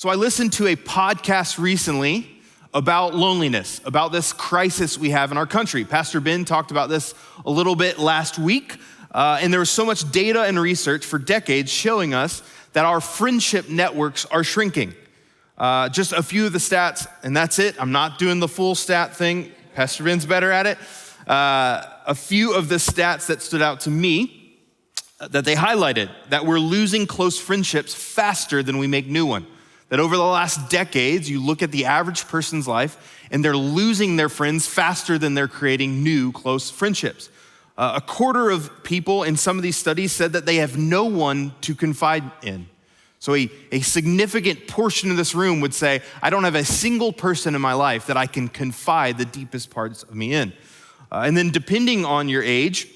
So I listened to a podcast recently about loneliness, about this crisis we have in our country. Pastor Ben talked about this a little bit last week, and there was so much data and research for decades showing us that our friendship networks are shrinking. Just a few of the stats, and that's it. I'm not doing the full stat thing. Pastor Ben's better at it. A few of the stats that stood out to me that they highlighted, that we're losing close friendships faster than we make new ones. That over the last decades, you look at the average person's life and they're losing their friends faster than they're creating new close friendships. A quarter of people in some of these studies said that they have no one to confide in. So a significant portion of this room would say, I don't have a single person in my life that I can confide the deepest parts of me in. And then depending on your age,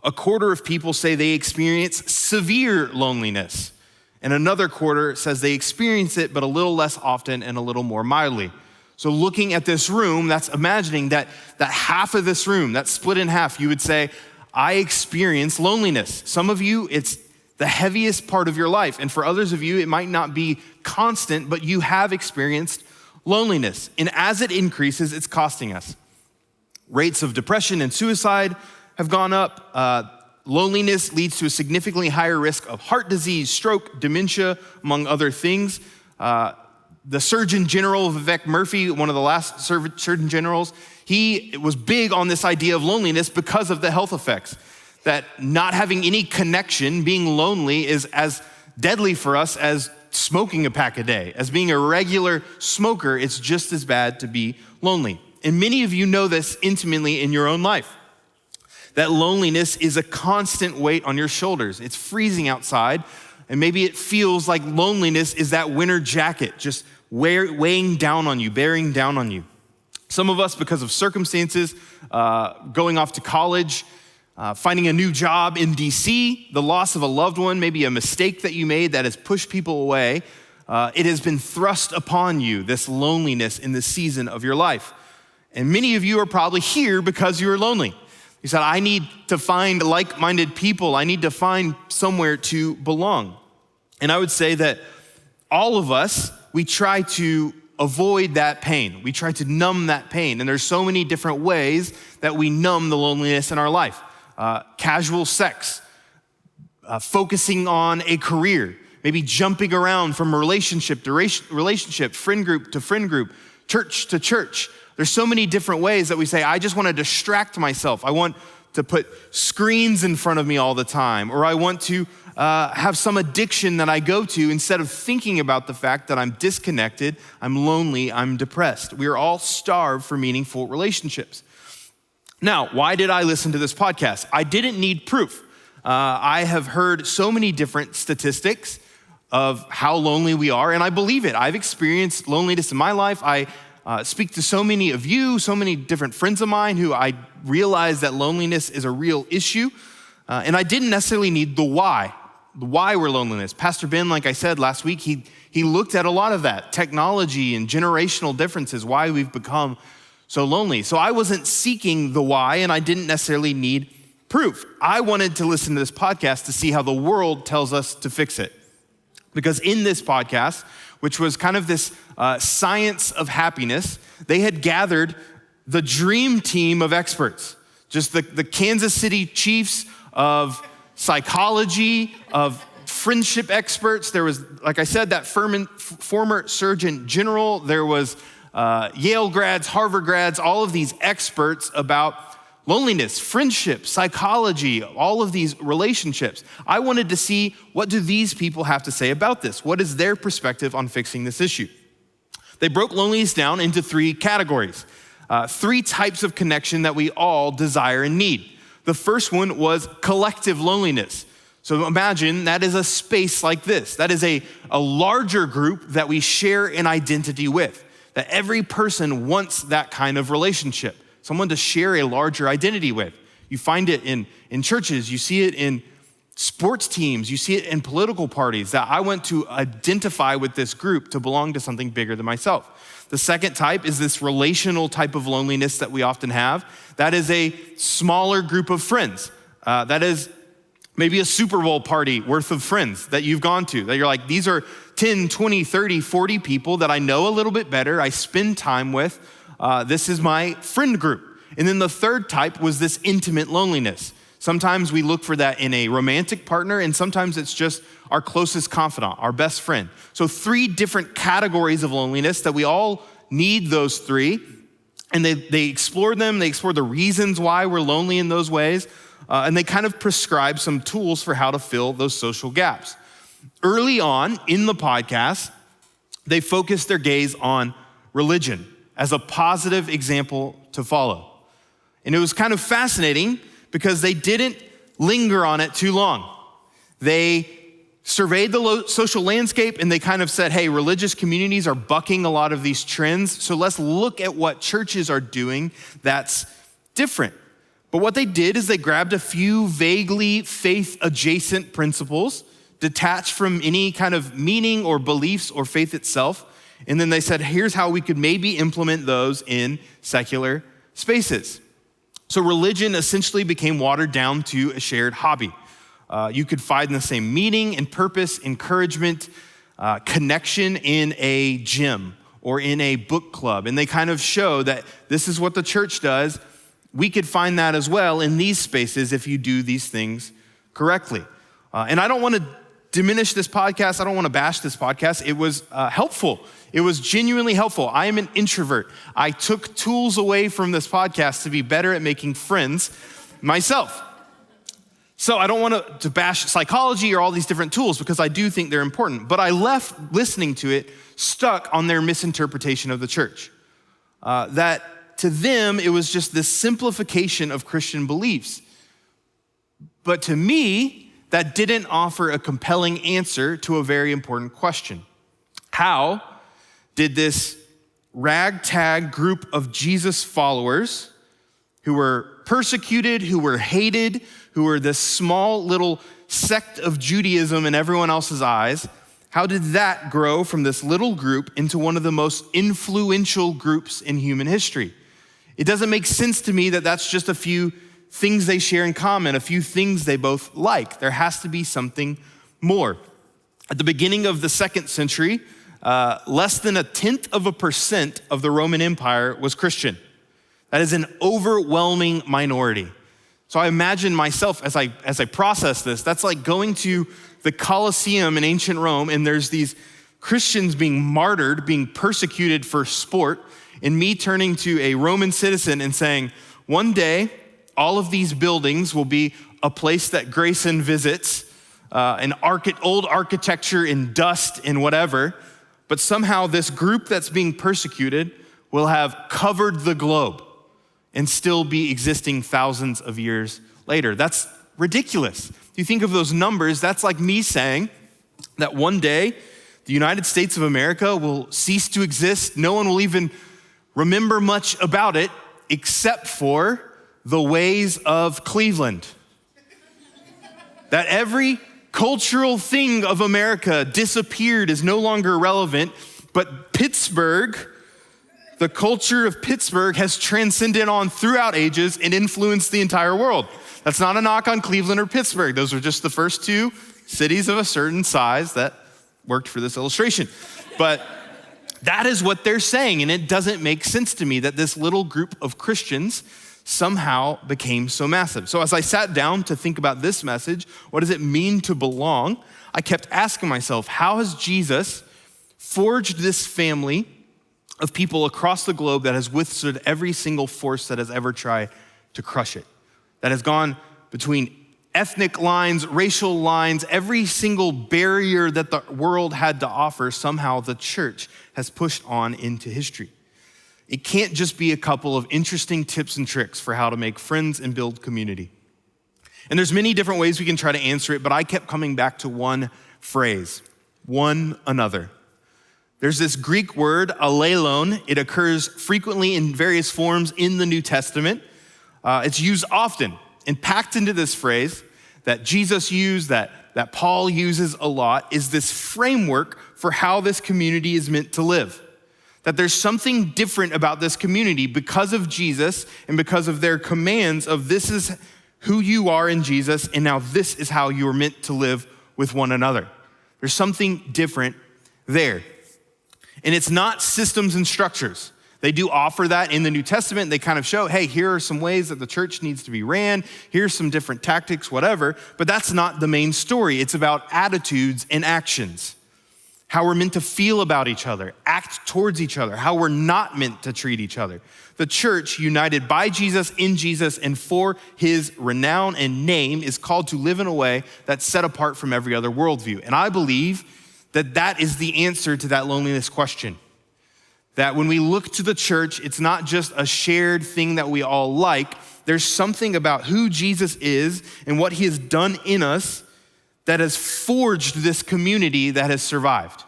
a quarter of people say they experience severe loneliness. And another quarter says they experience it, but a little less often and a little more mildly. So looking at this room, that's imagining that half of this room, that's split in half, you would say, I experience loneliness. Some of you, it's the heaviest part of your life. And for others of you, it might not be constant, but you have experienced loneliness. And as it increases, it's costing us. Rates of depression and suicide have gone up. Loneliness leads to a significantly higher risk of heart disease, stroke, dementia, among other things. The Surgeon General, Vivek Murthy, one of the last Surgeon Generals, he was big on this idea of loneliness because of the health effects. That not having any connection, being lonely, is as deadly for us as smoking a pack a day. As being a regular smoker, it's just as bad to be lonely. And many of you know this intimately in your own life. That loneliness is a constant weight on your shoulders. It's freezing outside, and maybe it feels like loneliness is that winter jacket just weighing down on you, bearing down on you. Some of us, because of circumstances, going off to college, finding a new job in D.C., the loss of a loved one, maybe a mistake that you made that has pushed people away, it has been thrust upon you, this loneliness in this season of your life. And many of you are probably here because you are lonely. You said, I need to find like-minded people. I need to find somewhere to belong. And I would say that all of us, we try to avoid that pain. We try to numb that pain. And there's so many different ways that we numb the loneliness in our life. Casual sex, focusing on a career, maybe jumping around from relationship to relationship, friend group to friend group, church to church. There's so many different ways that we say, I just want to distract myself. I want to put screens in front of me all the time, or I want to have some addiction that I go to instead of thinking about the fact that I'm disconnected, I'm lonely, I'm depressed. We are all starved for meaningful relationships. Now, why did I listen to this podcast? I didn't need proof. I have heard so many different statistics of how lonely we are, and I believe it. I've experienced loneliness in my life. I speak to so many of you, so many different friends of mine who I realize that loneliness is a real issue. And I didn't necessarily need the why we're loneliness. Pastor Ben, like I said last week, he looked at a lot of that, technology and generational differences, why we've become so lonely. So I wasn't seeking the why, and I didn't necessarily need proof. I wanted to listen to this podcast to see how the world tells us to fix it. Because in this podcast, which was kind of this science of happiness, they had gathered the dream team of experts, just the Kansas City Chiefs of psychology, of friendship experts. There was, like I said, that former Surgeon General. There was Yale grads, Harvard grads, all of these experts about loneliness, friendship, psychology, all of these relationships. I wanted to see, what do these people have to say about this? What is their perspective on fixing this issue? They broke loneliness down into 3 categories, 3 types of connection that we all desire and need. The first one was collective loneliness. So imagine that is a space like this. That is a larger group that we share an identity with, that every person wants that kind of relationship. Someone to share a larger identity with. You find it in churches, you see it in sports teams, you see it in political parties, that I want to identify with this group to belong to something bigger than myself. The second type is this relational type of loneliness that we often have. That is a smaller group of friends. That is maybe a Super Bowl party worth of friends that you've gone to, that you're like, these are 10, 20, 30, 40 people that I know a little bit better, I spend time with. This is my friend group. And then the third type was this intimate loneliness. Sometimes we look for that in a romantic partner, and sometimes it's just our closest confidant, our best friend. So 3 different categories of loneliness that we all need those 3. And they explored them. They explored the reasons why we're lonely in those ways. And they kind of prescribe some tools for how to fill those social gaps. Early on in the podcast, they focused their gaze on religion as a positive example to follow. And it was kind of fascinating because they didn't linger on it too long. They surveyed the social landscape and they kind of said, hey, religious communities are bucking a lot of these trends, so let's look at what churches are doing that's different. But what they did is they grabbed a few vaguely faith-adjacent principles, detached from any kind of meaning or beliefs or faith itself, and then they said, here's how we could maybe implement those in secular spaces. So religion essentially became watered down to a shared hobby. You could find the same meaning and purpose, encouragement, connection in a gym or in a book club. And they kind of show that this is what the church does. We could find that as well in these spaces if you do these things correctly. And I don't want to diminish this podcast. I don't want to bash this podcast. It was helpful. It was genuinely helpful. I am an introvert. I took tools away from this podcast to be better at making friends myself. So I don't want to bash psychology or all these different tools because I do think they're important. But I left listening to it stuck on their misinterpretation of the church. That to them, it was just this simplification of Christian beliefs. But to me, that didn't offer a compelling answer to a very important question. How did this ragtag group of Jesus followers who were persecuted, who were hated, who were this small little sect of Judaism in everyone else's eyes, how did that grow from this little group into one of the most influential groups in human history? It doesn't make sense to me that that's just a few things they share in common, a few things they both like. There has to be something more. At the beginning of the 2nd century, less than 0.1% of the Roman Empire was Christian. That is an overwhelming minority. So I imagine myself as I process this, that's like going to the Colosseum in ancient Rome and there's these Christians being martyred, being persecuted for sport, and me turning to a Roman citizen and saying, one day, all of these buildings will be a place that Grayson visits, old architecture in dust and whatever, but somehow this group that's being persecuted will have covered the globe and still be existing thousands of years later. That's ridiculous. If you think of those numbers, that's like me saying that one day the United States of America will cease to exist. No one will even remember much about it except for the ways of Cleveland. That every cultural thing of America disappeared, is no longer relevant, but Pittsburgh, the culture of Pittsburgh has transcended on throughout ages and influenced the entire world. That's not a knock on Cleveland or Pittsburgh. Those are just the first 2 cities of a certain size that worked for this illustration. But that is what they're saying, and it doesn't make sense to me that this little group of Christians somehow became so massive. So as I sat down to think about this message, what does it mean to belong? I kept asking myself, how has Jesus forged this family of people across the globe that has withstood every single force that has ever tried to crush it, that has gone between ethnic lines, racial lines, every single barrier that the world had to offer, somehow the church has pushed on into history. It can't just be a couple of interesting tips and tricks for how to make friends and build community. And there's many different ways we can try to answer it, but I kept coming back to one phrase, one another. There's this Greek word, alelon. It occurs frequently in various forms in the New Testament. It's used often and packed into this phrase that Jesus used, that Paul uses a lot, is this framework for how this community is meant to live. That there's something different about this community because of Jesus and because of their commands of this is who you are in Jesus, and now this is how you are meant to live with one another. There's something different there. And it's not systems and structures. They do offer that in the New Testament. They kind of show, hey, here are some ways that the church needs to be ran. Here's some different tactics, whatever. But that's not the main story. It's about attitudes and actions. How we're meant to feel about each other, act towards each other, how we're not meant to treat each other. The church, united by Jesus, in Jesus, and for his renown and name, is called to live in a way that's set apart from every other worldview. And I believe that that is the answer to that loneliness question. That when we look to the church, it's not just a shared thing that we all like. There's something about who Jesus is and what he has done in us that has forged this community that has survived.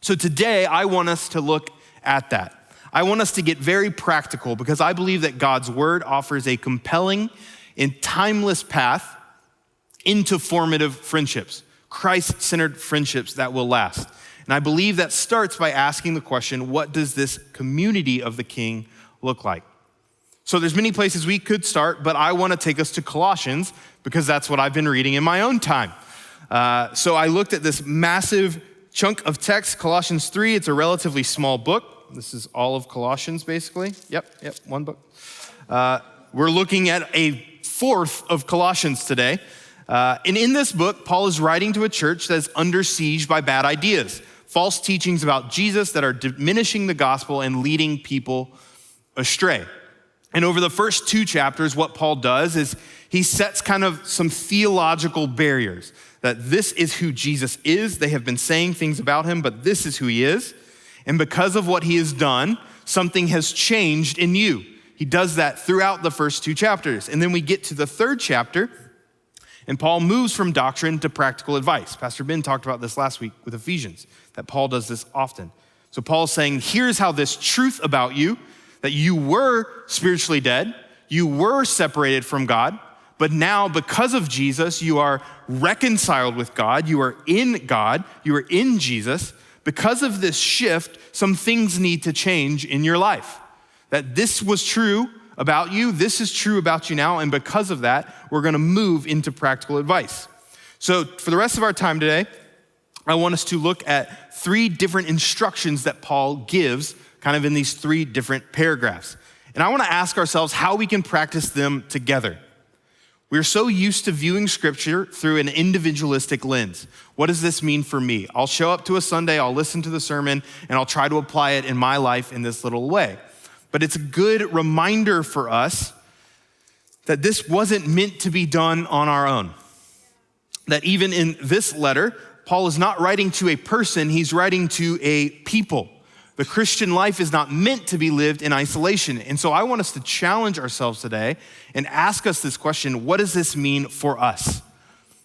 So today, I want us to look at that. I want us to get very practical because I believe that God's word offers a compelling and timeless path into formative friendships, Christ-centered friendships that will last. And I believe that starts by asking the question, what does this community of the King look like? So there's many places we could start, but I want to take us to Colossians because that's what I've been reading in my own time. So I looked at this massive chunk of text, Colossians 3. It's a relatively small book. This is all of Colossians, basically. Yep, one book. We're looking at a fourth of Colossians today. And in this book, Paul is writing to a church that is under siege by bad ideas, false teachings about Jesus that are diminishing the gospel and leading people astray. And over the first two chapters, what Paul does is he sets kind of some theological barriers, that this is who Jesus is. They have been saying things about him, but this is who he is. And because of what he has done, something has changed in you. He does that throughout the first two chapters. And then we get to the third chapter, and Paul moves from doctrine to practical advice. Pastor Ben talked about this last week with Ephesians, that Paul does this often. So Paul's saying, here's how this truth about you, that you were spiritually dead, you were separated from God, but now because of Jesus, you are reconciled with God, you are in Jesus. Because of this shift, some things need to change in your life. That this was true about you, this is true about you now, and because of that, we're gonna move into practical advice. So for the rest of our time today, I want us to look at three different instructions that Paul gives kind of in these three different paragraphs. And I wanna ask ourselves how we can practice them together. We're so used to viewing scripture through an individualistic lens. What does this mean for me? I'll show up to a Sunday, I'll listen to the sermon, and I'll try to apply it in my life in this little way. But it's a good reminder for us that this wasn't meant to be done on our own. That even in this letter, Paul is not writing to a person, he's writing to a people. The Christian life is not meant to be lived in isolation. And so I want us to challenge ourselves today and ask us this question, what does this mean for us?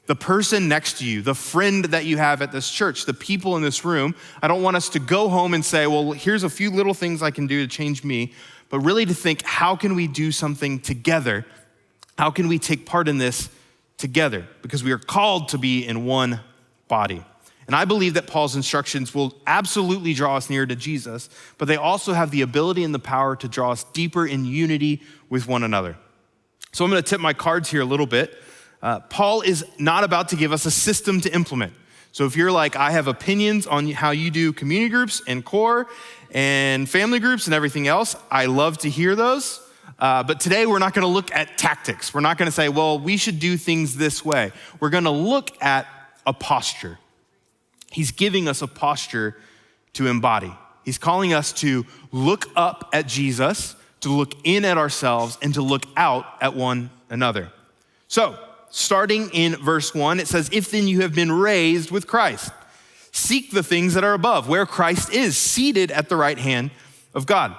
The person next to you, the friend that you have at this church, the people in this room, I don't want us to go home and say, well, here's a few little things I can do to change me, but really to think, how can we do something together? How can we take part in this together? Because we are called to be in one body. And I believe that Paul's instructions will absolutely draw us nearer to Jesus, but they also have the ability and the power to draw us deeper in unity with one another. So I'm gonna tip my cards here a little bit. Paul is not about to give us a system to implement. So if you're like, I have opinions on how you do community groups and core and family groups and everything else, I love to hear those. But today we're not gonna look at tactics. We're not gonna say, well, we should do things this way. We're gonna look at a posture. He's giving us a posture to embody. He's calling us to look up at Jesus, to look in at ourselves, and to look out at one another. So, starting in verse 1, it says, if then you have been raised with Christ, seek the things that are above, where Christ is, seated at the right hand of God.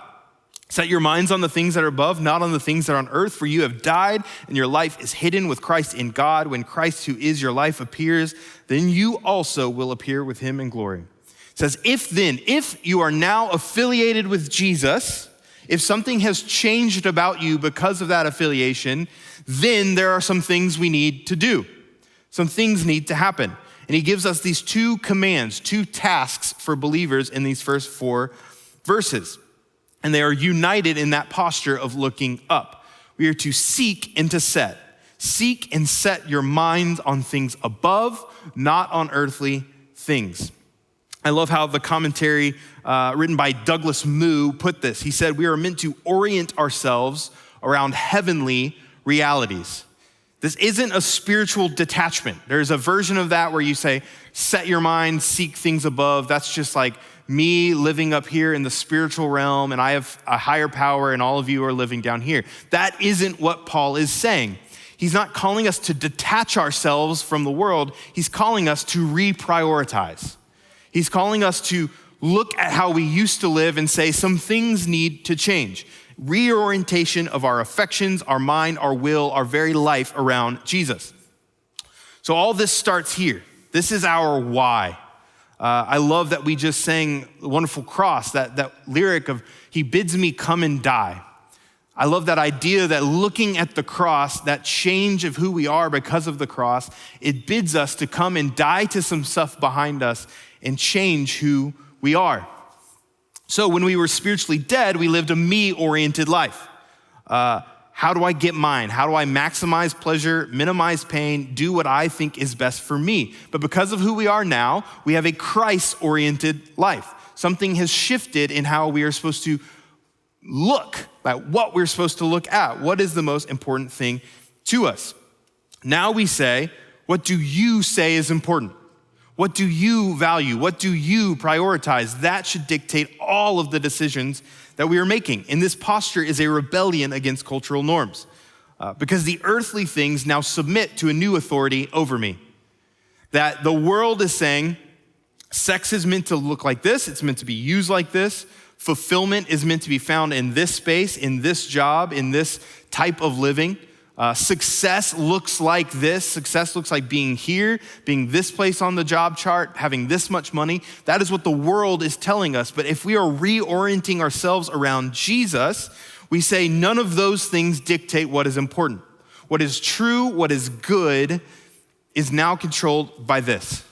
Set your minds on the things that are above, not on the things that are on earth, for you have died, and your life is hidden with Christ in God. When Christ, who is your life, appears, then you also will appear with him in glory. It says, if you are now affiliated with Jesus, if something has changed about you because of that affiliation, then there are some things we need to do. Some things need to happen. And he gives us these two commands, two tasks for believers in these first 4 verses. And they are united in that posture of looking up. We are to seek and to set. Seek and set your minds on things above, not on earthly things. I love how the commentary written by Douglas Moo put this. He said, we are meant to orient ourselves around heavenly realities. This isn't a spiritual detachment. There's a version of that where you say, set your mind, seek things above. That's just like me living up here in the spiritual realm, and I have a higher power, and all of you are living down here. That isn't what Paul is saying. He's not calling us to detach ourselves from the world. He's calling us to reprioritize. He's calling us to look at how we used to live and say some things need to change. Reorientation of our affections, our mind, our will, our very life around Jesus. So all this starts here. This is our why. I love that we just sang the wonderful cross, that lyric of, he bids me come and die. I love that idea that looking at the cross, that change of who we are because of the cross, it bids us to come and die to some stuff behind us and change who we are. So when we were spiritually dead, we lived a me-oriented life. How do I get mine? How do I maximize pleasure, minimize pain, do what I think is best for me? But because of who we are now, we have a Christ-oriented life. Something has shifted in how we are supposed to look at what we're supposed to look at. What is the most important thing to us? Now we say, what do you say is important? What do you value? What do you prioritize? That should dictate all of the decisions that we are making. And this posture is a rebellion against cultural norms because the earthly things now submit to a new authority over me. That the world is saying sex is meant to look like this. It's meant to be used like this. Fulfillment is meant to be found in this space, in this job, in this type of living. Success looks like this. Success looks like being here, being this place on the job chart, having this much money. That is what the world is telling us. But if we are reorienting ourselves around Jesus, we say none of those things dictate what is important. What is true, what is good, is now controlled by this.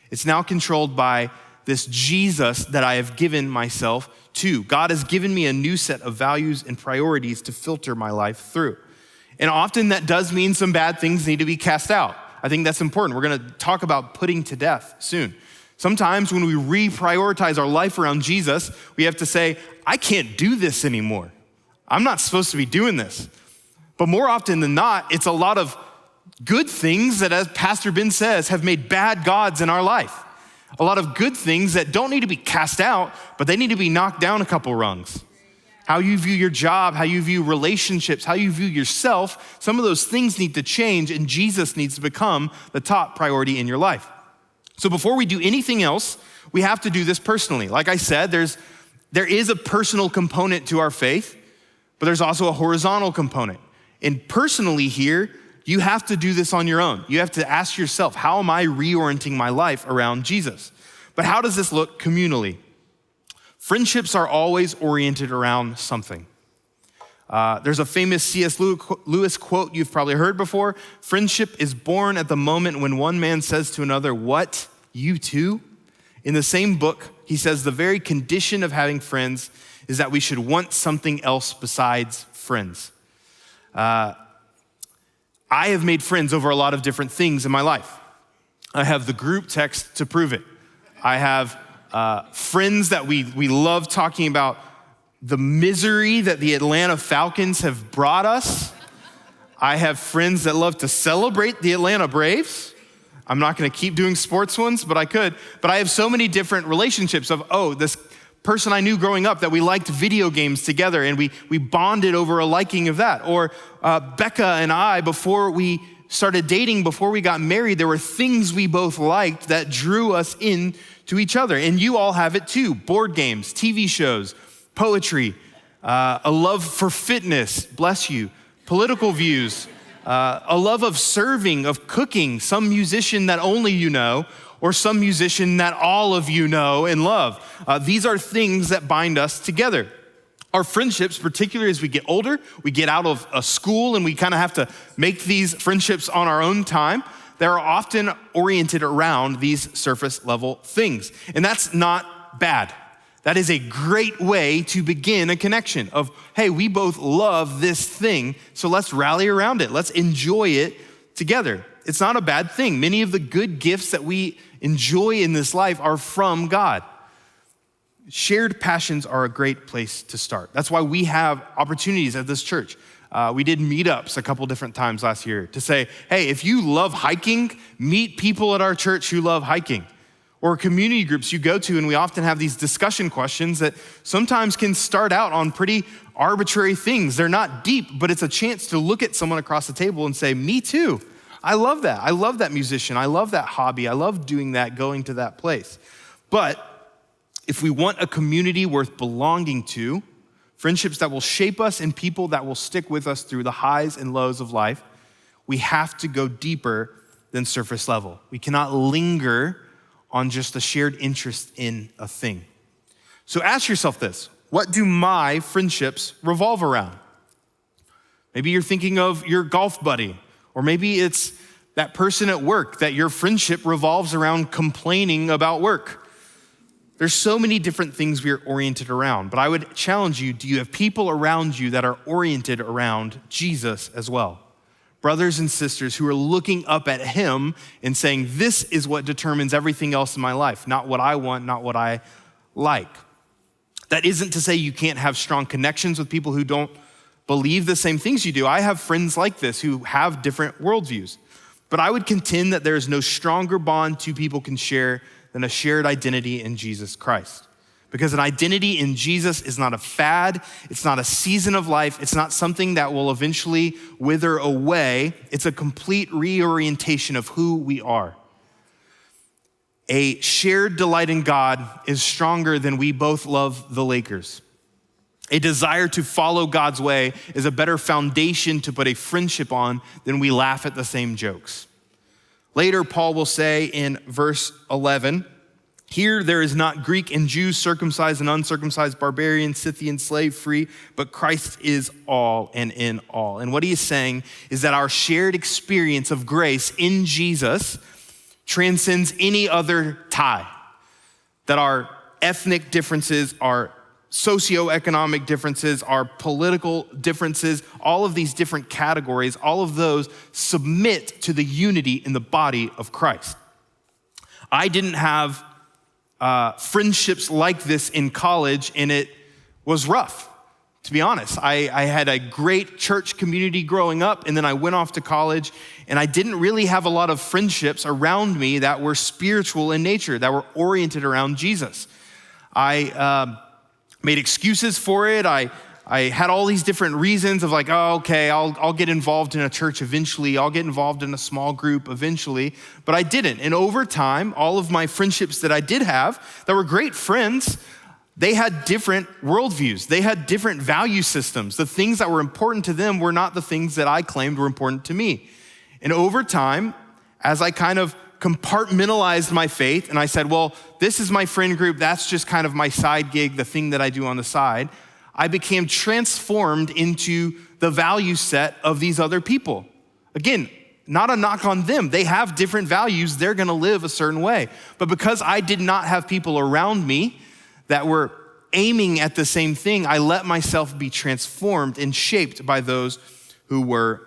It's now controlled by this Jesus that I have given myself to. God has given me a new set of values and priorities to filter my life through. And often that does mean some bad things need to be cast out. I think that's important. We're gonna talk about putting to death soon. Sometimes when we reprioritize our life around Jesus, we have to say, I can't do this anymore. I'm not supposed to be doing this. But more often than not, it's a lot of good things that, as Pastor Ben says, have made bad gods in our life. A lot of good things that don't need to be cast out, but they need to be knocked down a couple rungs. How you view your job, how you view relationships, how you view yourself, some of those things need to change, and Jesus needs to become the top priority in your life. So before we do anything else, we have to do this personally. Like I said, there is a personal component to our faith, but there's also a horizontal component. And personally here, you have to do this on your own. You have to ask yourself, how am I reorienting my life around Jesus? But how does this look communally? Friendships are always oriented around something. There's a famous C.S. Lewis quote you've probably heard before. Friendship is born at the moment when one man says to another, what, you too? In the same book, he says the very condition of having friends is that we should want something else besides friends. I have made friends over a lot of different things in my life. I have the group text to prove it. I have friends that we love talking about the misery that the Atlanta Falcons have brought us. I have friends that love to celebrate the Atlanta Braves. I'm not gonna keep doing sports ones, but I could. But I have so many different relationships of, this person I knew growing up that we liked video games together and we bonded over a liking of that. Or Becca and I, before we started dating, before we got married, there were things we both liked that drew us in to each other. And you all have it too. Board games, TV shows, poetry, a love for fitness, bless you, political views, a love of serving, of cooking, some musician that only you know, or some musician that all of you know and love. These are things that bind us together. Our friendships, particularly as we get older, we get out of a school and we kind of have to make these friendships on our own time. They're often oriented around these surface level things. And that's not bad. That is a great way to begin a connection of, hey, we both love this thing, so let's rally around it. Let's enjoy it together. It's not a bad thing. Many of the good gifts that we enjoy in this life are from God. Shared passions are a great place to start. That's why we have opportunities at this church. We did meetups a couple different times last year to say, hey, if you love hiking, meet people at our church who love hiking. Or community groups you go to, and we often have these discussion questions that sometimes can start out on pretty arbitrary things. They're not deep, but it's a chance to look at someone across the table and say, me too. I love that. I love that musician. I love that hobby. I love doing that, going to that place. But if we want a community worth belonging to, friendships that will shape us and people that will stick with us through the highs and lows of life, we have to go deeper than surface level. We cannot linger on just a shared interest in a thing. So ask yourself this: what do my friendships revolve around? Maybe you're thinking of your golf buddy, or maybe it's that person at work that your friendship revolves around complaining about work. There's so many different things we are oriented around, but I would challenge you, do you have people around you that are oriented around Jesus as well? Brothers and sisters who are looking up at him and saying, this is what determines everything else in my life, not what I want, not what I like. That isn't to say you can't have strong connections with people who don't believe the same things you do. I have friends like this who have different worldviews. But I would contend that there is no stronger bond two people can share than a shared identity in Jesus Christ. Because an identity in Jesus is not a fad, it's not a season of life, it's not something that will eventually wither away. It's a complete reorientation of who we are. A shared delight in God is stronger than we both love the Lakers. A desire to follow God's way is a better foundation to put a friendship on than we laugh at the same jokes. Later, Paul will say in verse 11, here there is not Greek and Jew, circumcised and uncircumcised, barbarian, Scythian, slave, free, but Christ is all and in all. And what he is saying is that our shared experience of grace in Jesus transcends any other tie. That our ethnic differences, our socioeconomic differences, our political differences, all of these different categories, all of those submit to the unity in the body of Christ. I didn't have friendships like this in college, and it was rough, to be honest. I had a great church community growing up, and then I went off to college, and I didn't really have a lot of friendships around me that were spiritual in nature, that were oriented around Jesus. I made excuses for it. I had all these different reasons of like, oh, okay, I'll get involved in a church eventually. I'll get involved in a small group eventually, but I didn't. And over time, all of my friendships that I did have that were great friends, they had different worldviews. They had different value systems. The things that were important to them were not the things that I claimed were important to me. And over time, as I kind of compartmentalized my faith and I said, well, this is my friend group. That's just kind of my side gig, the thing that I do on the side. I became transformed into the value set of these other people. Again, not a knock on them. They have different values. They're gonna live a certain way. But because I did not have people around me that were aiming at the same thing, I let myself be transformed and shaped by those who were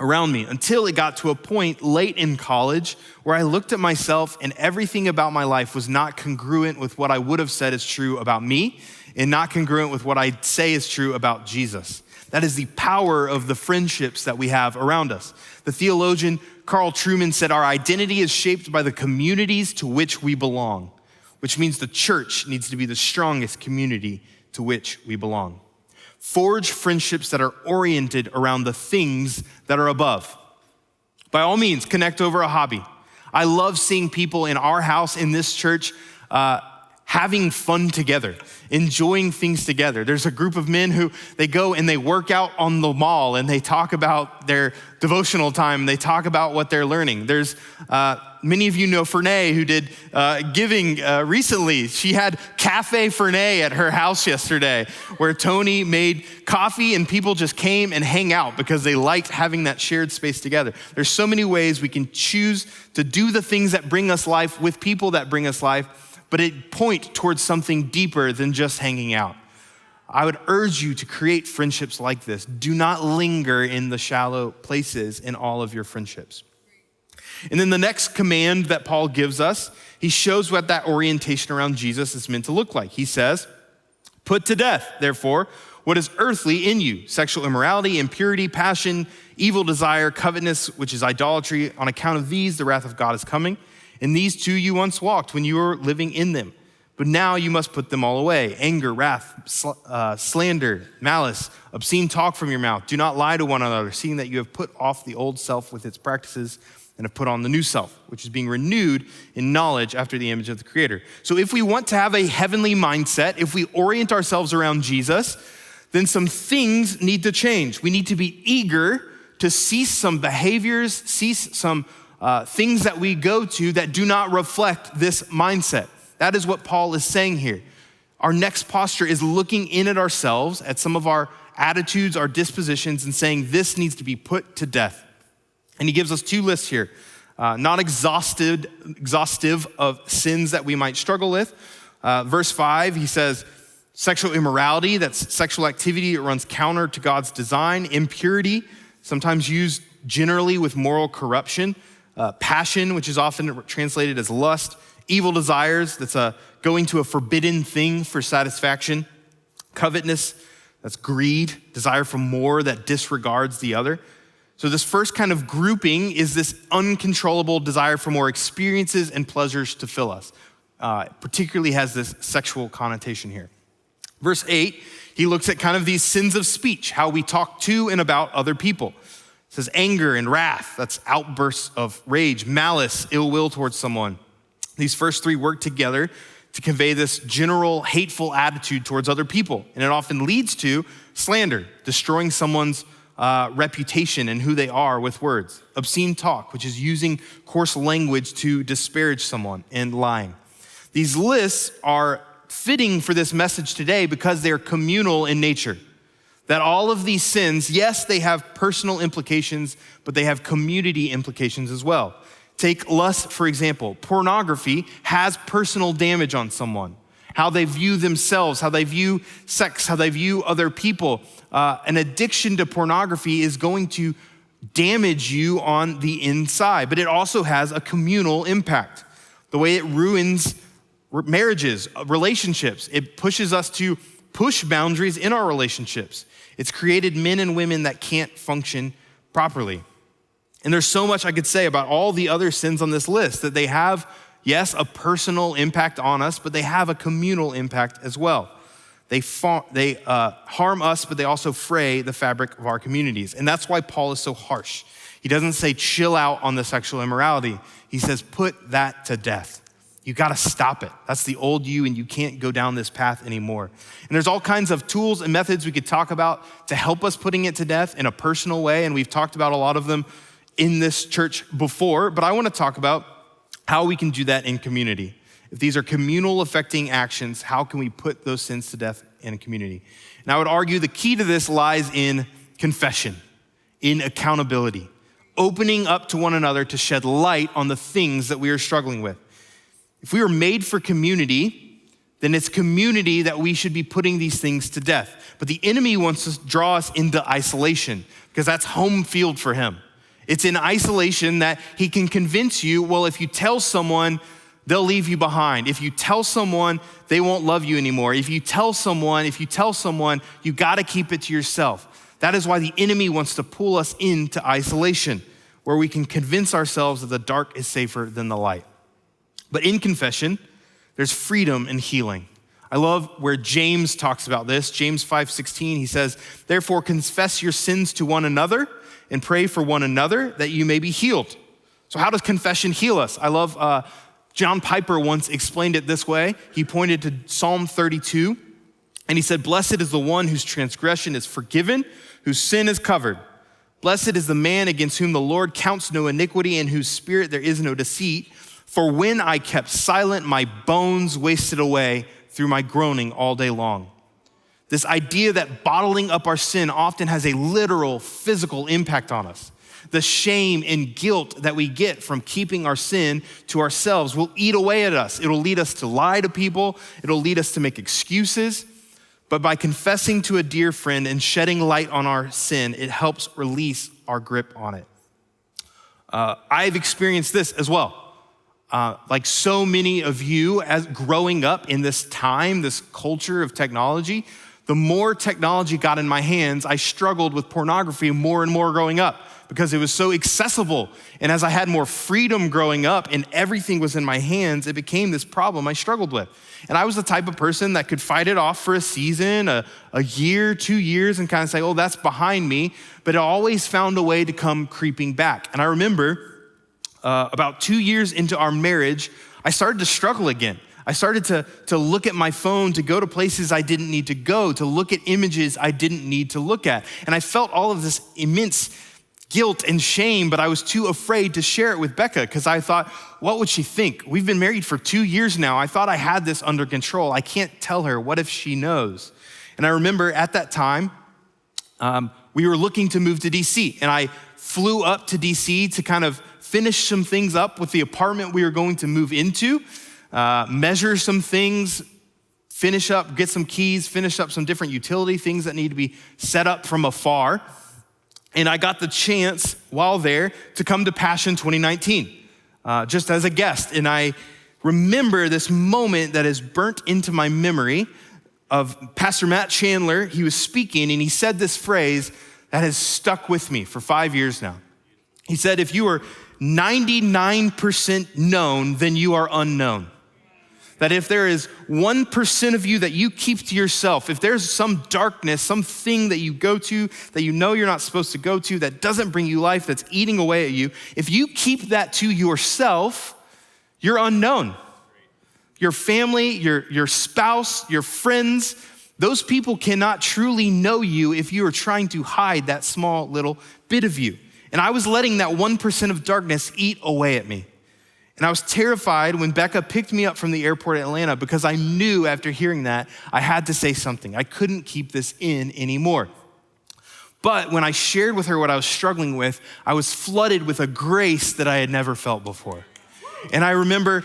around me, until it got to a point late in college where I looked at myself and everything about my life was not congruent with what I would have said is true about me and not congruent with what I say is true about Jesus. That is the power of the friendships that we have around us. The theologian Carl Trueman said, our identity is shaped by the communities to which we belong, which means the church needs to be the strongest community to which we belong. Forge friendships that are oriented around the things that are above. By all means, connect over a hobby. I love seeing people in our house, in this church, having fun together, enjoying things together. There's a group of men who they go and they work out on the mall and they talk about their devotional time. They talk about what they're learning. There's many of you know Fernay, who did giving recently. She had Cafe Fernay at her house yesterday, where Tony made coffee and people just came and hang out because they liked having that shared space together. There's so many ways we can choose to do the things that bring us life with people that bring us life, but it point towards something deeper than just hanging out. I would urge you to create friendships like this. Do not linger in the shallow places in all of your friendships. And then the next command that Paul gives us, he shows what that orientation around Jesus is meant to look like. He says, put to death, therefore, what is earthly in you, sexual immorality, impurity, passion, evil desire, covetousness, which is idolatry. On account of these, the wrath of God is coming. In these too you once walked when you were living in them. But now you must put them all away: anger, wrath, slander, malice, obscene talk from your mouth. Do not lie to one another, seeing that you have put off the old self with its practices and have put on the new self, which is being renewed in knowledge after the image of the Creator. So if we want to have a heavenly mindset, if we orient ourselves around Jesus, then some things need to change. We need to be eager to cease some behaviors, cease some things that we go to that do not reflect this mindset. That is what Paul is saying here. Our next posture is looking in at ourselves, at some of our attitudes, our dispositions, and saying this needs to be put to death. And he gives us two lists here, not exhaustive of sins that we might struggle with. Verse 5, he says, sexual immorality, that's sexual activity that runs counter to God's design. Impurity, sometimes used generally with moral corruption. Passion, which is often translated as lust. Evil desires, that's going to a forbidden thing for satisfaction. Covetousness, that's greed, desire for more that disregards the other. So this first kind of grouping is this uncontrollable desire for more experiences and pleasures to fill us. Particularly has this sexual connotation here. Verse 8, he looks at kind of these sins of speech, how we talk to and about other people. It says anger and wrath, that's outbursts of rage, malice, ill will towards someone. These first three work together to convey this general hateful attitude towards other people. And it often leads to slander, destroying someone's reputation and who they are with words. Obscene talk, which is using coarse language to disparage someone, and lying. These lists are fitting for this message today because they're communal in nature. That all of these sins, yes, they have personal implications, but they have community implications as well. Take lust, for example. Pornography has personal damage on someone. How they view themselves, how they view sex, how they view other people. An addiction to pornography is going to damage you on the inside, but it also has a communal impact. The way it ruins marriages, relationships. It pushes us to push boundaries in our relationships. It's created men and women that can't function properly. And there's so much I could say about all the other sins on this list, that they have, yes, a personal impact on us, but they have a communal impact as well. They harm us, but they also fray the fabric of our communities. And that's why Paul is so harsh. He doesn't say chill out on the sexual immorality. He says put that to death. You gotta stop it. That's the old you, and you can't go down this path anymore. And there's all kinds of tools and methods we could talk about to help us putting it to death in a personal way, and we've talked about a lot of them in this church before, but I wanna talk about how we can do that in community. If these are communal affecting actions, how can we put those sins to death in a community? And I would argue the key to this lies in confession, in accountability, opening up to one another to shed light on the things that we are struggling with. If we were made for community, then it's community that we should be putting these things to death. But the enemy wants to draw us into isolation because that's home field for him. It's in isolation that he can convince you, well, if you tell someone, they'll leave you behind. If you tell someone, they won't love you anymore. If you tell someone, you gotta keep it to yourself. That is why the enemy wants to pull us into isolation, where we can convince ourselves that the dark is safer than the light. But in confession, there's freedom and healing. I love where James talks about this. James 5:16, he says, therefore confess your sins to one another and pray for one another that you may be healed. So how does confession heal us? I love, John Piper once explained it this way. He pointed to Psalm 32 and he said, blessed is the one whose transgression is forgiven, whose sin is covered. Blessed is the man against whom the Lord counts no iniquity, in whose spirit there is no deceit. For when I kept silent, my bones wasted away through my groaning all day long. This idea that bottling up our sin often has a literal physical impact on us. The shame and guilt that we get from keeping our sin to ourselves will eat away at us. It'll lead us to lie to people. It'll lead us to make excuses. But by confessing to a dear friend and shedding light on our sin, it helps release our grip on it. I've experienced this as well. Like so many of you, as growing up in this time, this culture of technology, the more technology got in my hands, I struggled with pornography more and more growing up because it was so accessible. And as I had more freedom growing up and everything was in my hands, it became this problem I struggled with. And I was the type of person that could fight it off for a season, a year, 2 years, and kind of say, oh, that's behind me. But it always found a way to come creeping back. And I remember about 2 years into our marriage, I started to struggle again. I started to look at my phone, to go to places I didn't need to go, to look at images I didn't need to look at. And I felt all of this immense guilt and shame, but I was too afraid to share it with Becca because I thought, what would she think? We've been married for 2 years now. I thought I had this under control. I can't tell her. What if she knows? And I remember at that time, we were looking to move to D.C. and I flew up to D.C. to kind of finish some things up with the apartment we were going to move into, measure some things, finish up, get some keys, finish up some different utility things that need to be set up from afar. And I got the chance while there to come to Passion 2019, just as a guest. And I remember this moment that is burnt into my memory of Pastor Matt Chandler. He was speaking and he said this phrase that has stuck with me for 5 years now. He said, if you are 99% known, then you are unknown. That if there is 1% of you that you keep to yourself, if there's some darkness, something that you go to that you know you're not supposed to go to, that doesn't bring you life, that's eating away at you, if you keep that to yourself, you're unknown. Your family, your spouse, your friends, those people cannot truly know you if you are trying to hide that small little bit of you. And I was letting that 1% of darkness eat away at me. And I was terrified when Becca picked me up from the airport in Atlanta because I knew after hearing that, I had to say something. I couldn't keep this in anymore. But when I shared with her what I was struggling with, I was flooded with a grace that I had never felt before. And I remember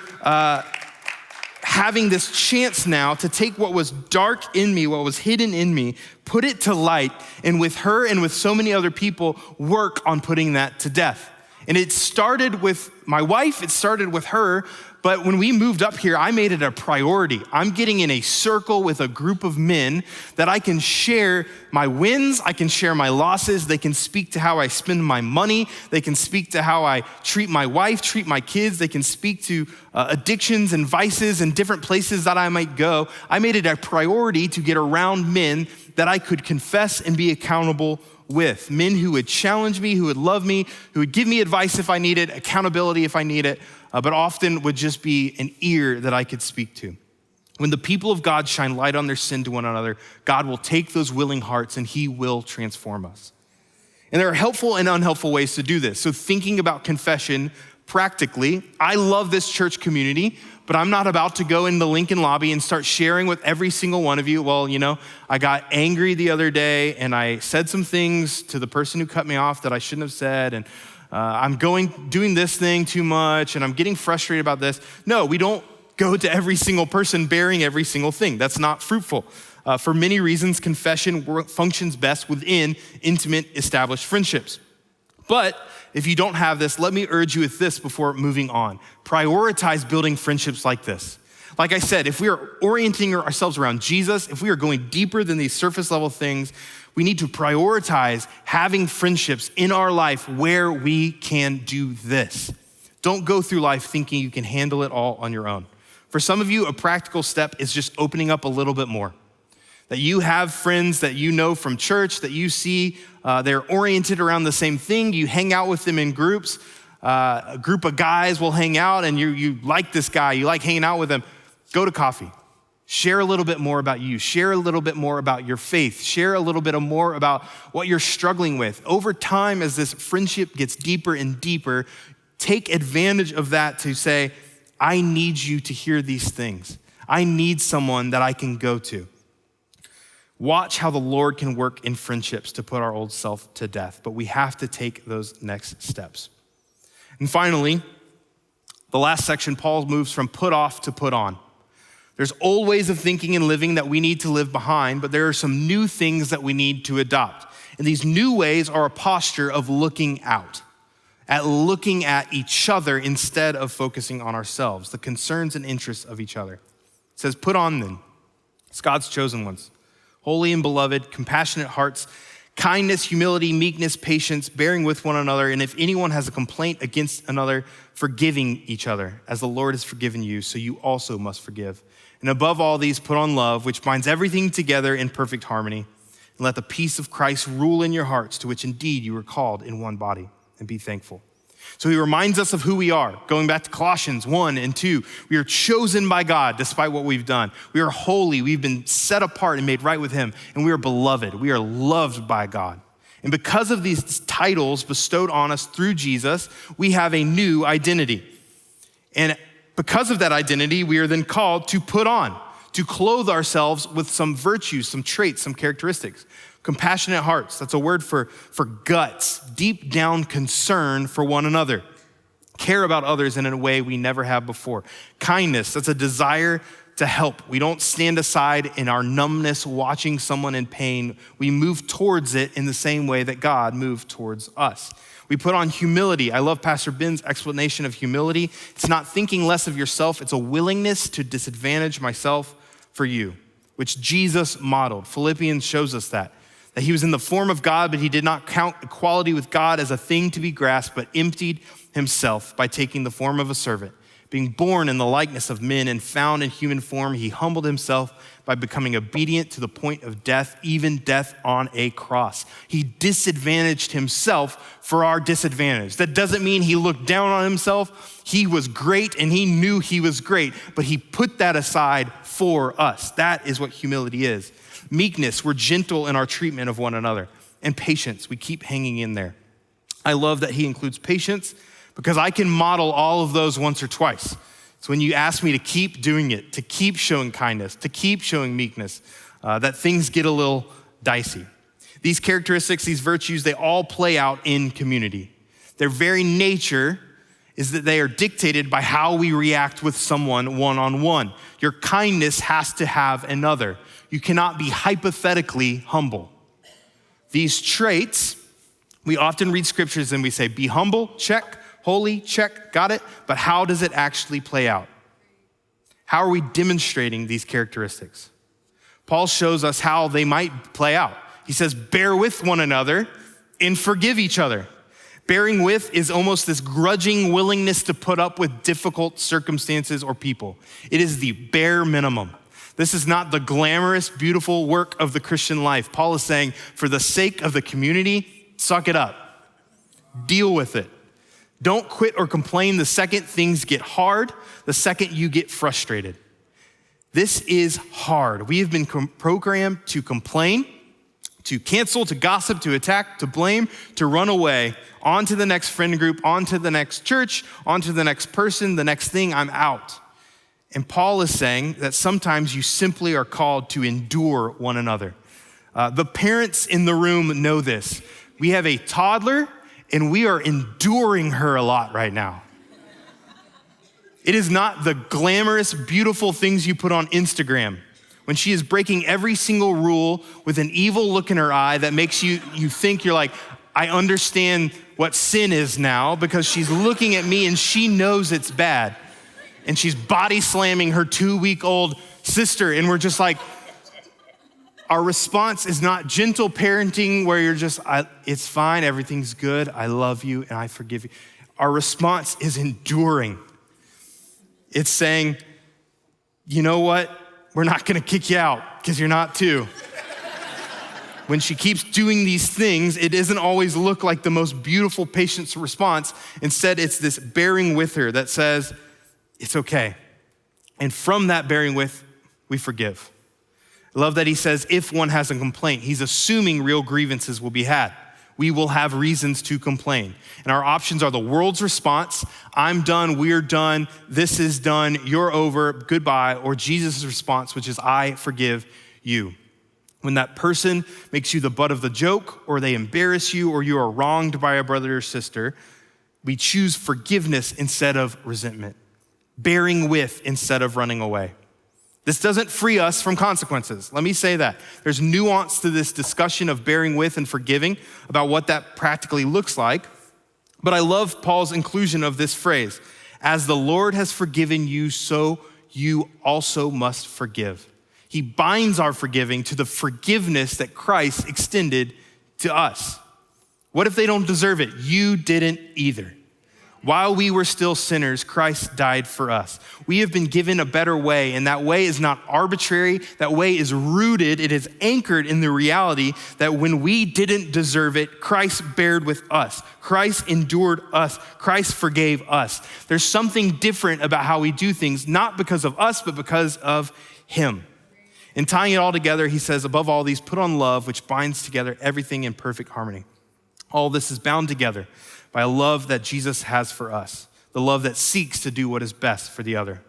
having this chance now to take what was dark in me, what was hidden in me, put it to light, and with her and with so many other people, work on putting that to death. And it started with my wife, it started with her, but when we moved up here, I made it a priority. I'm getting in a circle with a group of men that I can share my wins, I can share my losses, they can speak to how I spend my money, they can speak to how I treat my wife, treat my kids, they can speak to addictions and vices and different places that I might go. I made it a priority to get around men that I could confess and be accountable with, men who would challenge me, who would love me, who would give me advice if I need it, accountability if I need it, but often would just be an ear that I could speak to. When the people of God shine light on their sin to one another, God will take those willing hearts and he will transform us. And there are helpful and unhelpful ways to do this. So thinking about confession practically, I love this church community, but I'm not about to go in the Lincoln lobby and start sharing with every single one of you. Well, I got angry the other day and I said some things to the person who cut me off that I shouldn't have said. And I'm doing this thing too much and I'm getting frustrated about this. No, we don't go to every single person bearing every single thing. That's not fruitful. For many reasons, confession functions best within intimate, established friendships. But if you don't have this, let me urge you with this before moving on. Prioritize building friendships like this. Like I said, if we are orienting ourselves around Jesus, if we are going deeper than these surface level things, we need to prioritize having friendships in our life where we can do this. Don't go through life thinking you can handle it all on your own. For some of you, a practical step is just opening up a little bit more. That you have friends that you know from church, that you see they're oriented around the same thing. You hang out with them in groups. A group of guys will hang out and you like this guy, you like hanging out with him. Go to coffee. Share a little bit more about you. Share a little bit more about your faith. Share a little bit more about what you're struggling with. Over time, as this friendship gets deeper and deeper, take advantage of that to say, I need you to hear these things. I need someone that I can go to. Watch how the Lord can work in friendships to put our old self to death, but we have to take those next steps. And finally, the last section, Paul moves from put off to put on. There's old ways of thinking and living that we need to live behind, but there are some new things that we need to adopt. And these new ways are a posture of looking out. at looking at each other instead of focusing on ourselves, the concerns and interests of each other. It says, put on then, it's God's chosen ones, holy and beloved, compassionate hearts, kindness, humility, meekness, patience, bearing with one another, and if anyone has a complaint against another, forgiving each other, as the Lord has forgiven you, so you also must forgive. And above all these, put on love, which binds everything together in perfect harmony. And let the peace of Christ rule in your hearts, to which indeed you were called in one body, and be thankful. So he reminds us of who we are. Going back to Colossians 1 and 2, we are chosen by God despite what we've done. We are holy, we've been set apart and made right with him, and we are beloved, we are loved by God. And because of these titles bestowed on us through Jesus, we have a new identity. And because of that identity, we are then called to put on, to clothe ourselves with some virtues, some traits, some characteristics. Compassionate hearts, that's a word for guts, deep down concern for one another. Care about others in a way we never have before. Kindness, that's a desire to help. We don't stand aside in our numbness watching someone in pain. We move towards it in the same way that God moved towards us. We put on humility. I love Pastor Ben's explanation of humility. It's not thinking less of yourself. It's a willingness to disadvantage myself for you, which Jesus modeled. Philippians shows us that he was in the form of God, but he did not count equality with God as a thing to be grasped, but emptied himself by taking the form of a servant. Being born in the likeness of men and found in human form, he humbled himself by becoming obedient to the point of death, even death on a cross. He disadvantaged himself for our disadvantage. That doesn't mean he looked down on himself. He was great and he knew he was great, but he put that aside for us. That is what humility is. Meekness, we're gentle in our treatment of one another. And patience, we keep hanging in there. I love that he includes patience because I can model all of those once or twice. So when you ask me to keep doing it, to keep showing kindness, to keep showing meekness, that things get a little dicey. These characteristics, these virtues, they all play out in community. Their very nature is that they are dictated by how we react with someone one-on-one. Your kindness has to have another. You cannot be hypothetically humble. These traits, we often read scriptures and we say, be humble, check, holy, check, got it. But how does it actually play out? How are we demonstrating these characteristics? Paul shows us how they might play out. He says, bear with one another and forgive each other. Bearing with is almost this grudging willingness to put up with difficult circumstances or people. It is the bare minimum. This is not the glamorous, beautiful work of the Christian life. Paul is saying, for the sake of the community, suck it up. Deal with it. Don't quit or complain the second things get hard, the second you get frustrated. This is hard. We have been programmed to complain, to cancel, to gossip, to attack, to blame, to run away, on to the next friend group, on to the next church, on to the next person, the next thing, I'm out. And Paul is saying that sometimes you simply are called to endure one another. The parents in the room know this. We have a toddler and we are enduring her a lot right now. It is not the glamorous, beautiful things you put on Instagram when she is breaking every single rule with an evil look in her eye that makes you think you're like, I understand what sin is now because she's looking at me and she knows it's bad. And she's body slamming her 2-week-old sister. And we're just like, our response is not gentle parenting where you're just, it's fine, everything's good, I love you and I forgive you. Our response is enduring. It's saying, you know what? We're not gonna kick you out because you're not too. When she keeps doing these things, it doesn't always look like the most beautiful patient's response. Instead, it's this bearing with her that says, it's okay. And from that bearing with, we forgive. I love that he says, if one has a complaint, he's assuming real grievances will be had. We will have reasons to complain. And our options are the world's response, I'm done, we're done, this is done, you're over, goodbye, or Jesus' response, which is I forgive you. When that person makes you the butt of the joke, or they embarrass you, or you are wronged by a brother or sister, we choose forgiveness instead of resentment, bearing with instead of running away. This doesn't free us from consequences. Let me say that. There's nuance to this discussion of bearing with and forgiving about what that practically looks like. But I love Paul's inclusion of this phrase, as the Lord has forgiven you, so you also must forgive. He binds our forgiving to the forgiveness that Christ extended to us. What if they don't deserve it? You didn't either. While we were still sinners, Christ died for us. We have been given a better way, and that way is not arbitrary. That way is rooted, it is anchored in the reality that when we didn't deserve it, Christ bared with us. Christ endured us. Christ forgave us. There's something different about how we do things, not because of us, but because of him. And tying it all together, he says, above all these, put on love, which binds together everything in perfect harmony. All this is bound together by a love that Jesus has for us, the love that seeks to do what is best for the other.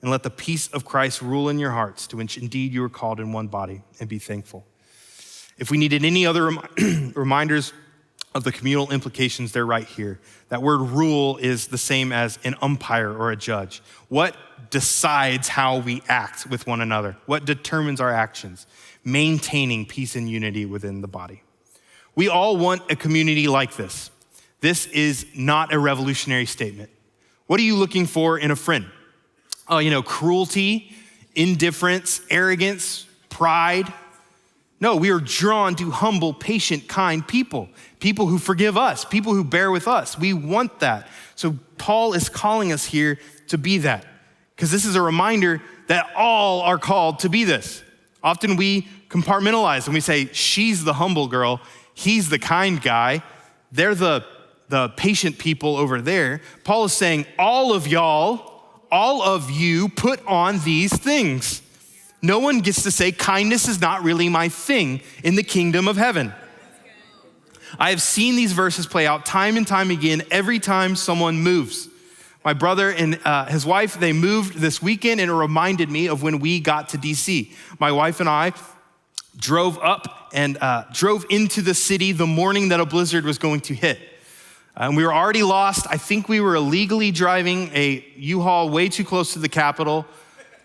And let the peace of Christ rule in your hearts, to which indeed you are called in one body, and be thankful. If we needed any other reminders of the communal implications, they're right here. That word rule is the same as an umpire or a judge. What decides how we act with one another? What determines our actions? Maintaining peace and unity within the body. We all want a community like this. This is not a revolutionary statement. What are you looking for in a friend? Cruelty, indifference, arrogance, pride. No, we are drawn to humble, patient, kind people who forgive us, people who bear with us. We want that. So Paul is calling us here to be that, because this is a reminder that all are called to be this. Often we compartmentalize and we say, she's the humble girl, he's the kind guy, they're the patient people over there. Paul is saying, all of you put on these things. No one gets to say kindness is not really my thing in the kingdom of heaven. I have seen these verses play out time and time again every time someone moves. My brother and his wife, they moved this weekend, and it reminded me of when we got to D.C. My wife and I drove up and drove into the city the morning that a blizzard was going to hit. And we were already lost. I think we were illegally driving a U-Haul way too close to the Capitol,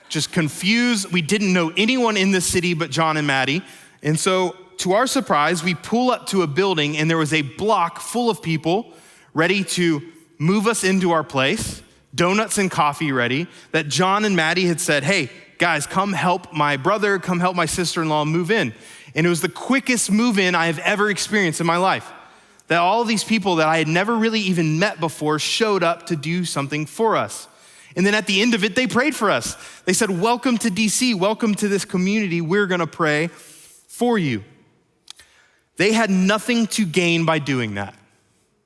just confused. We didn't know anyone in the city but John and Maddie. And so to our surprise, we pull up to a building and there was a block full of people ready to move us into our place, donuts and coffee ready, that John and Maddie had said, hey, guys, come help my brother, come help my sister-in-law move in. And it was the quickest move in I have ever experienced in my life. That all these people that I had never really even met before showed up to do something for us. And then at the end of it, they prayed for us. They said, welcome to DC, welcome to this community. We're gonna pray for you. They had nothing to gain by doing that.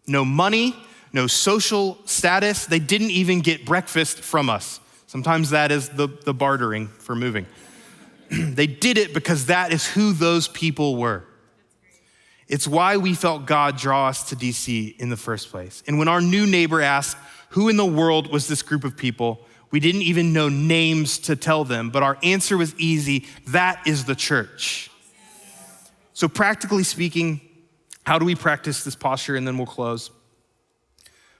No money, no social status. They didn't even get breakfast from us. Sometimes that is the bartering for moving. They did it because that is who those people were. It's why we felt God draw us to DC in the first place. And when our new neighbor asked, who in the world was this group of people? We didn't even know names to tell them, but our answer was easy. That is the church. So practically speaking, how do we practice this posture? And then we'll close.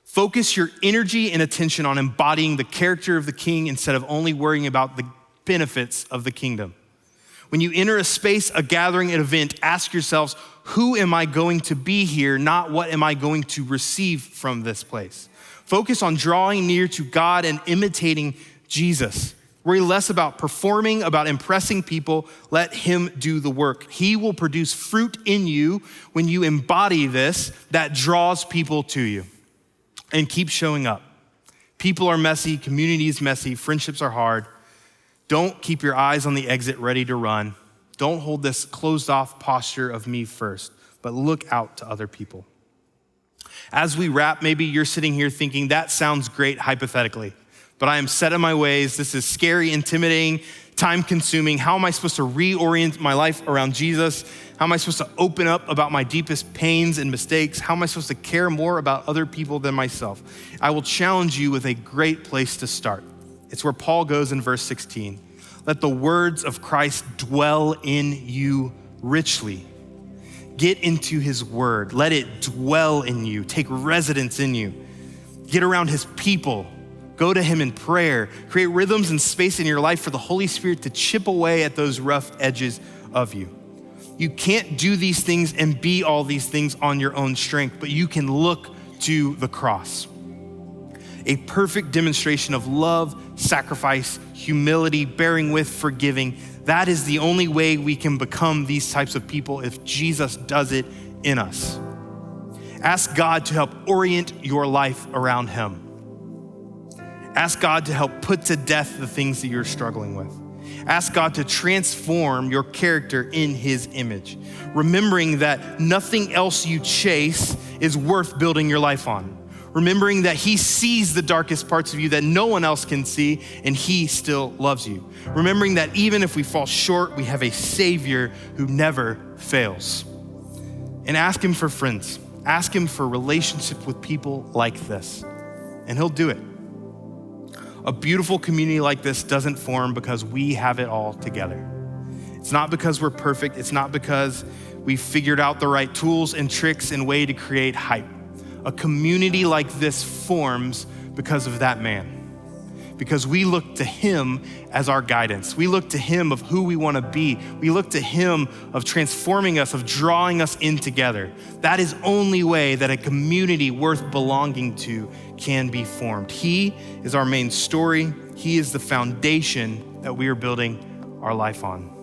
Focus your energy and attention on embodying the character of the king instead of only worrying about the benefits of the kingdom. When you enter a space, a gathering, an event, ask yourselves, who am I going to be here, not what am I going to receive from this place? Focus on drawing near to God and imitating Jesus. Worry less about performing, about impressing people. Let him do the work. He will produce fruit in you when you embody this that draws people to you. And keep showing up. People are messy, community is messy, friendships are hard. Don't keep your eyes on the exit ready to run. Don't hold this closed off posture of me first, but look out to other people. As we wrap, maybe you're sitting here thinking, that sounds great hypothetically, but I am set in my ways. This is scary, intimidating, time consuming. How am I supposed to reorient my life around Jesus? How am I supposed to open up about my deepest pains and mistakes? How am I supposed to care more about other people than myself? I will challenge you with a great place to start. It's where Paul goes in verse 16. Let the words of Christ dwell in you richly. Get into his word. Let it dwell in you. Take residence in you. Get around his people. Go to him in prayer. Create rhythms and space in your life for the Holy Spirit to chip away at those rough edges of you. You can't do these things and be all these things on your own strength, but you can look to the cross. A perfect demonstration of love, sacrifice, humility, bearing with, forgiving. That is the only way we can become these types of people if Jesus does it in us. Ask God to help orient your life around him. Ask God to help put to death the things that you're struggling with. Ask God to transform your character in his image, remembering that nothing else you chase is worth building your life on. Remembering that he sees the darkest parts of you that no one else can see, and he still loves you. Remembering that even if we fall short, we have a Savior who never fails. And ask him for friends. Ask him for relationship with people like this, and he'll do it. A beautiful community like this doesn't form because we have it all together. It's not because we're perfect. It's not because we figured out the right tools and tricks and way to create hype. A community like this forms because of that man. Because we look to him as our guidance. We look to him of who we want to be. We look to him of transforming us, of drawing us in together. That is only way that a community worth belonging to can be formed. He is our main story. He is the foundation that we are building our life on.